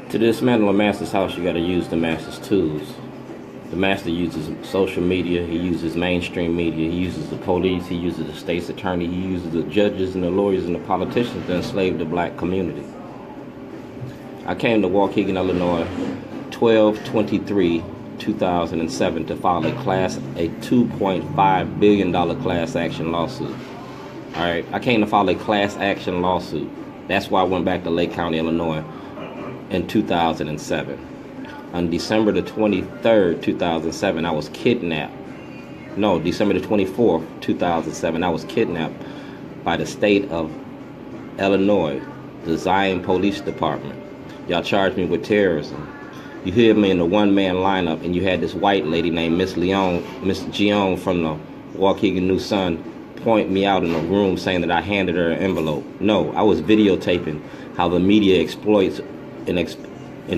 To dismantle a master's house, you got to use the master's tools. The master uses social media, he uses mainstream media, he uses the police, he uses the state's attorney, he uses the judges and the lawyers and the politicians to enslave the black community. I came to Waukegan, Illinois, 12/23/2007 to file a $2.5 billion class action lawsuit. All right, I came to file a class action lawsuit. That's why I went back to Lake County, Illinois in 2007. On December the 23rd, 2007, I was kidnapped. No, December the 24th, 2007, I was kidnapped by the state of Illinois, the Zion Police Department. Y'all charged me with terrorism. You hear me in the one-man lineup, and you had this white lady named Miss Gion from the Waukegan New Sun point me out in a room saying that I handed her an envelope. No, I was videotaping how the media exploits and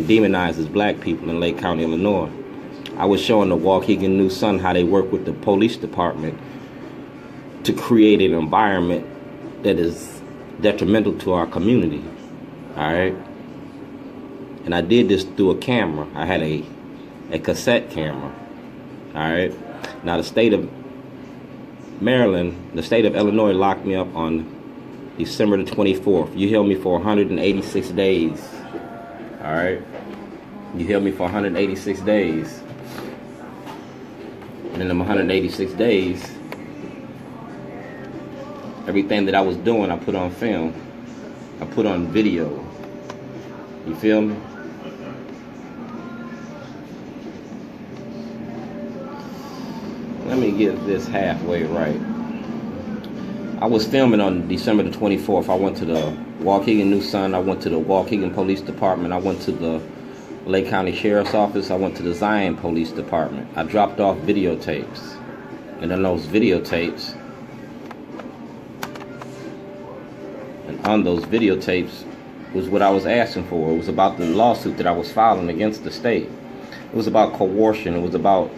demonizes black people in Lake County, Illinois. I was showing the Waukegan New Sun how they work with the police department to create an environment that is detrimental to our community. All right? And I did this through a camera. I had a cassette camera. All right? Now the state of Maryland, the state of Illinois locked me up on December the 24th. You held me for 186 days. All right? You held me for 186 days. And in them 186 days, everything that I was doing, I put on film. I put on video. You feel me? Let me get this halfway right. I was filming on December the 24th. I went to the Waukegan New Sun. I went to the Waukegan Police Department. I went to the Lake County Sheriff's Office. I went to the Zion Police Department. I dropped off videotapes. And on those videotapes, was what I was asking for. It was about the lawsuit that I was filing against the state. It was about coercion. It was about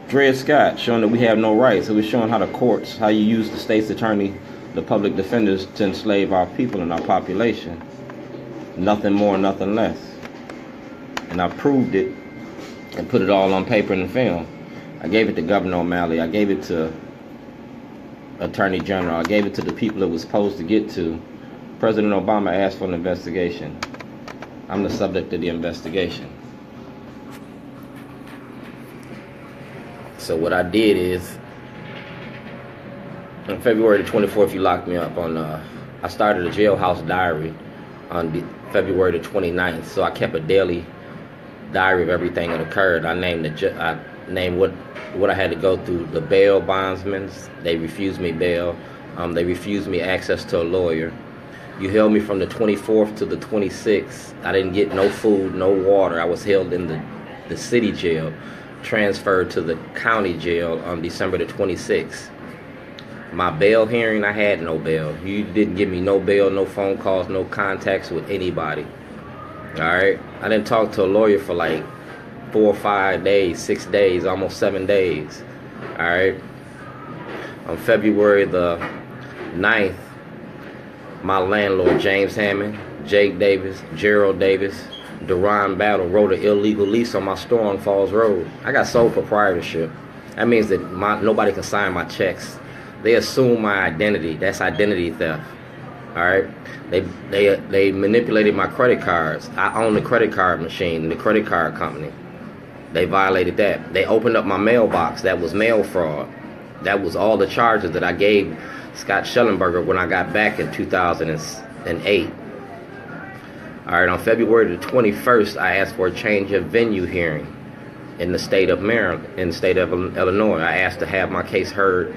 Dred Scott showing that we have no rights. It was showing how the courts, how you use the state's attorney, the public defenders to enslave our people and our population. Nothing more, nothing less. And I proved it and put it all on paper and film. I gave it to Governor O'Malley. I gave it to Attorney General. I gave it to the people it was supposed to get to. President Obama asked for an investigation. I'm the subject of the investigation. So what I did is, on February the 24th, you locked me up on, I started a jailhouse diary on February the 29th. So I kept a daily diary of everything that occurred. I named what I had to go through. The bail bondsmen, they refused me bail. They refused me access to a lawyer. You held me from the 24th to the 26th. I didn't get no food, no water. I was held in the city jail, transferred to the county jail on December the 26th. My bail hearing, I had no bail. You didn't give me no bail, no phone calls, no contacts with anybody. All right? I didn't talk to a lawyer for like 4 or 5 days, 6 days, almost 7 days. All right? On February the 9th, my landlord, James Hammond, Jake Davis, Gerald Davis, Deron Battle, wrote an illegal lease on my store on Falls Road. I got sole proprietorship. That means that nobody can sign my checks. They assume my identity. That's identity theft. All right? They manipulated my credit cards. I own the credit card machine, the credit card company. They violated that. They opened up my mailbox. That was mail fraud. That was all the charges that I gave Scott Schellenberger when I got back in 2008. All right, on February the 21st, I asked for a change of venue hearing in the state of Maryland, in the state of Illinois. I asked to have my case heard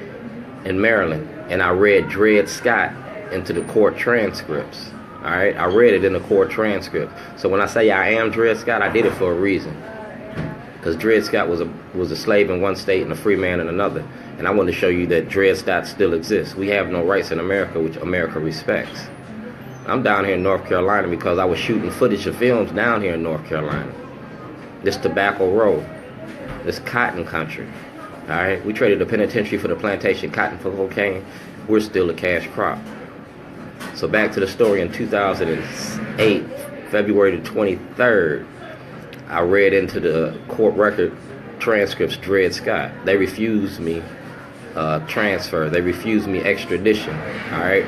in Maryland, and I read Dred Scott into the court transcripts. All right, I read it in the court transcript. So when I say I am Dred Scott, I did it for a reason. Because Dred Scott was a slave in one state and a free man in another. And I want to show you that Dred Scott still exists. We have no rights in America, which America respects. I'm down here in North Carolina because I was shooting footage of films down here in North Carolina. This Tobacco Row. This cotton country. All right? We traded the penitentiary for the plantation, cotton for cocaine. We're still a cash crop. So back to the story. In 2008, February the 23rd, I read into the court record transcripts Dred Scott. They refused me transfer. They refused me extradition. All right.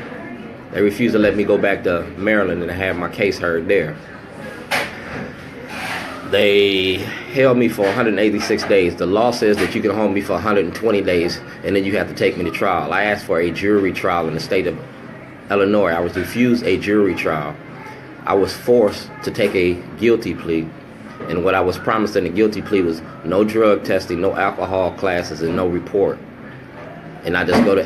They refused to let me go back to Maryland and have my case heard there. They held me for 186 days. The law says that you can hold me for 120 days, and then you have to take me to trial. I asked for a jury trial in the state of Illinois. I was refused a jury trial. I was forced to take a guilty plea, and what I was promised in the guilty plea was no drug testing, no alcohol classes, and no report. And I just go to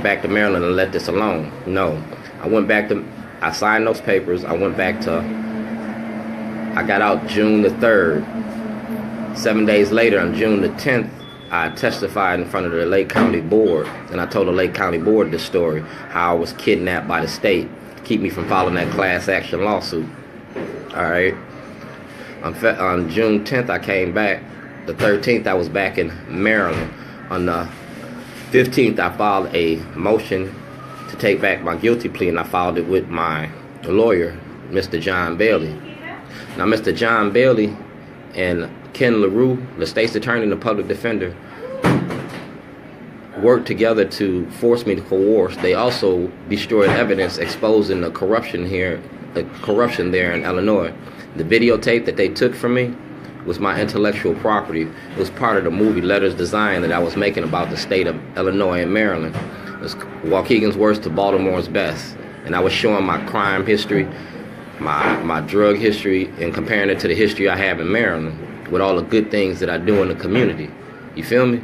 back to Maryland and let this alone. No, I signed those papers. I got out June the 3rd. 7 days later, on June the 10th, I testified in front of the Lake County Board, and I told the Lake County Board this story, how I was kidnapped by the state to keep me from filing that class action lawsuit. All right. On June 10th, I came back. The 13th, I was back in Maryland. On the 15th, I filed a motion to take back my guilty plea, and I filed it with my lawyer, Mr. John Bailey. Now, Mr. John Bailey and Ken LaRue, the state's attorney and the public defender, worked together to force me to coerce. They also destroyed evidence exposing the corruption there in Illinois. The videotape that they took from me was my intellectual property. It was part of the movie Letters Design that I was making about the state of Illinois and Maryland. It was Waukegan's worst to Baltimore's best. And I was showing my crime history, my drug history, and comparing it to the history I have in Maryland with all the good things that I do in the community. You feel me?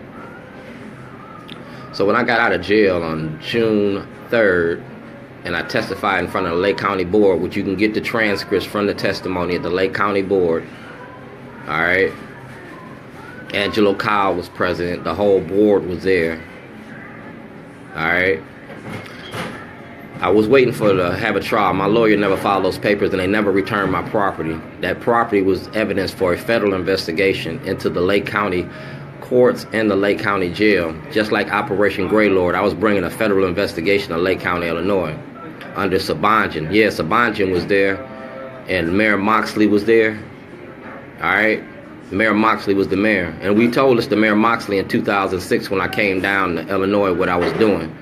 So when I got out of jail on June 3rd, and I testified in front of the Lake County Board, which you can get the transcripts from the testimony at the Lake County Board. All right. Angelo Kyle was president. The whole board was there. All right. I was waiting to have a trial. My lawyer never filed those papers, and they never returned my property. That property was evidence for a federal investigation into the Lake County courts and the Lake County jail. Just like Operation Greylord, I was bringing a federal investigation to Lake County, Illinois, under Sabanjan. Yeah, Sabanjan was there, and Mayor Moxley was there. All right, Mayor Moxley was the mayor, and we told Mr. Mayor Moxley in 2006 when I came down to Illinois what I was doing.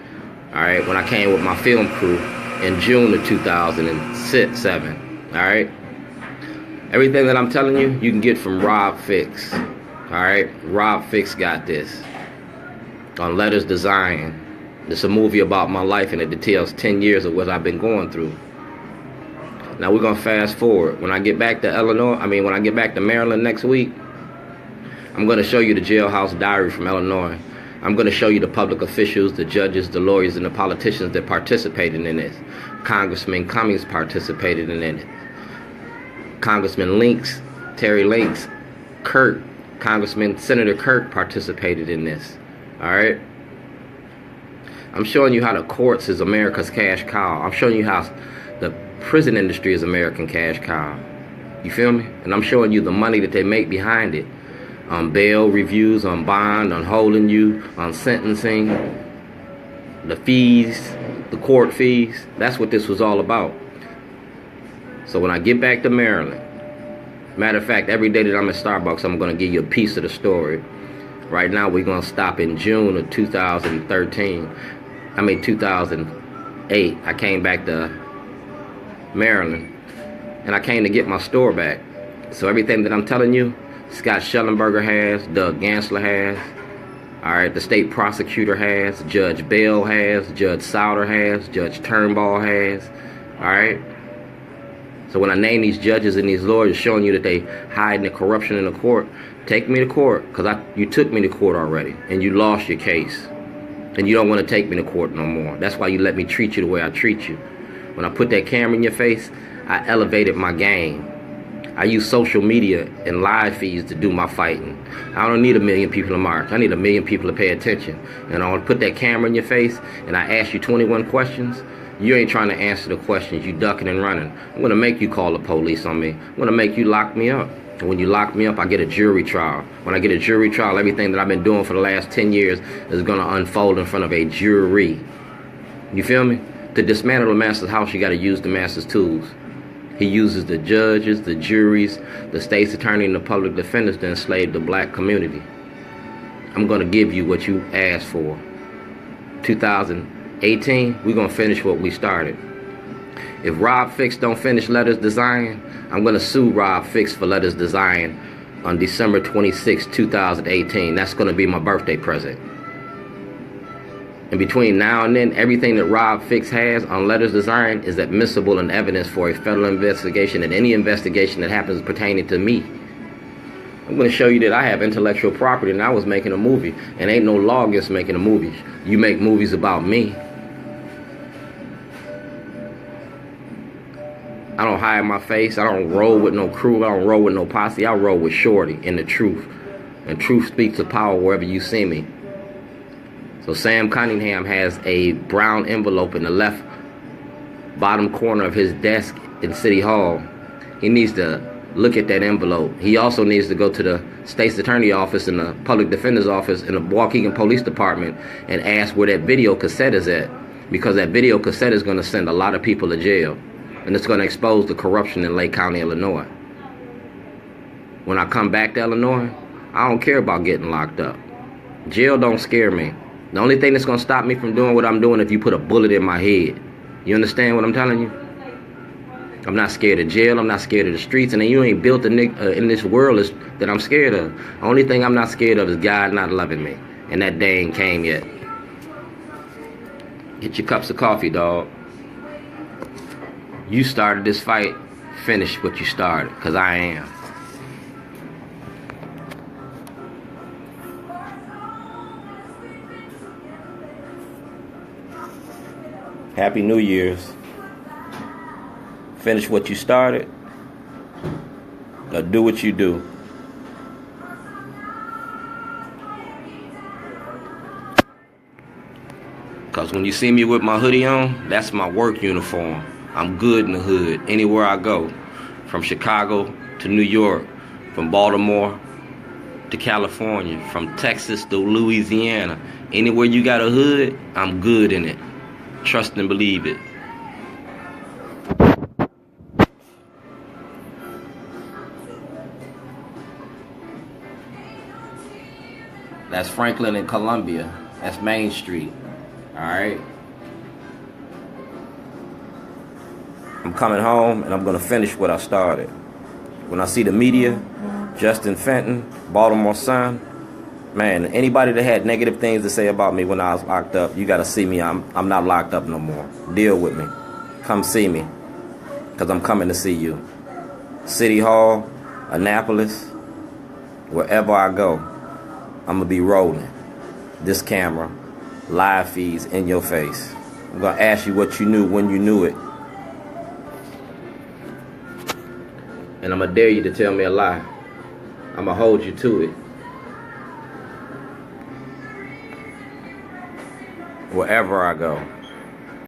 All right, when I came with my film crew in June of 2007. All right, everything that I'm telling you, you can get from Rob Fix. All right, Rob Fix got this on Letters Design. It's a movie about my life, and it details 10 years of what I've been going through. Now we're gonna fast forward. When I get back to when I get back to Maryland next week, I'm gonna show you the jailhouse diary from Illinois. I'm gonna show you the public officials, the judges, the lawyers, and the politicians that participated in this. Congressman Cummings participated in it. Congressman Links, Terry Links, Kirk, Senator Kirk participated in this. All right. I'm showing you how the courts is America's cash cow. I'm showing you how the prison industry is American cash cow. You feel me? And I'm showing you the money that they make behind it. On bail reviews, on bond, on holding you, on sentencing, the fees, the court fees. That's what this was all about. So when I get back to Maryland, matter of fact, every day that I'm at Starbucks, I'm going to give you a piece of the story. Right now, we're going to stop in June of 2008. I came back to Maryland, and I came to get my store back. So everything that I'm telling you, Scott Schellenberger has, Doug Gansler has, all right, the state prosecutor has, Judge Bell has, Judge Souter has, Judge Turnbull has, all right? So when I name these judges and these lawyers showing you that they hide the corruption in the court, take me to court, because you took me to court already, and you lost your case. And you don't want to take me to court no more. That's why you let me treat you the way I treat you. When I put that camera in your face, I elevated my game. I use social media and live feeds to do my fighting. I don't need 1 million people to march. I need 1 million people to pay attention. And I want to put that camera in your face, and I ask you 21 questions. You ain't trying to answer the questions. You ducking and running. I'm going to make you call the police on me. I'm going to make you lock me up. And when you lock me up, I get a jury trial. When I get a jury trial, everything that I've been doing for the last 10 years is going to unfold in front of a jury. You feel me? To dismantle the master's house, you got to use the master's tools. He uses the judges, the juries, the state's attorney, and the public defenders to enslave the black community. I'm going to give you what you asked for. 2018, we're going to finish what we started. If Rob Fix don't finish Letters Design, I'm going to sue Rob Fix for Letters Design on December 26, 2018. That's going to be my birthday present. And between now and then, everything that Rob Fix has on Letters Design is admissible in evidence for a federal investigation and any investigation that happens pertaining to me. I'm going to show you that I have intellectual property and I was making a movie. And ain't no law against making a movie. You make movies about me. I don't hide my face. I don't roll with no crew. I don't roll with no posse. I roll with Shorty in the truth. And truth speaks to power wherever you see me. So Sam Cunningham has a brown envelope in the left bottom corner of his desk in City Hall. He needs to look at that envelope. He also needs to go to the state's attorney office and the public defender's office and the Waukegan Police Department and ask where that video cassette is at. Because that video cassette is going to send a lot of people to jail. And it's going to expose the corruption in Lake County, Illinois. When I come back to Illinois, I don't care about getting locked up. Jail don't scare me. The only thing that's going to stop me from doing what I'm doing if you put a bullet in my head. You understand what I'm telling you? I'm not scared of jail. I'm not scared of the streets. And then you ain't built a in this world that I'm scared of. The only thing I'm not scared of is God not loving me. And that day ain't came yet. Get your cups of coffee, dog. You started this fight. Finish what you started. Because I am. Happy New Year's. Finish what you started. Or do what you do. Because when you see me with my hoodie on, that's my work uniform. I'm good in the hood, anywhere I go. From Chicago to New York. From Baltimore to California. From Texas to Louisiana. Anywhere you got a hood, I'm good in it. Trust and believe it. That's Franklin and Columbia. That's Main Street. Alright? I'm coming home and I'm going to finish what I started. When I see the media, Justin Fenton, Baltimore Sun, man, anybody that had negative things to say about me when I was locked up, you got to see me. I'm not locked up no more. Deal with me. Come see me. Because I'm coming to see you. City Hall, Annapolis, wherever I go, I'm going to be rolling this camera, live feeds in your face. I'm going to ask you what you knew when you knew it. And I'm going to dare you to tell me a lie. I'm going to hold you to it. Wherever I go.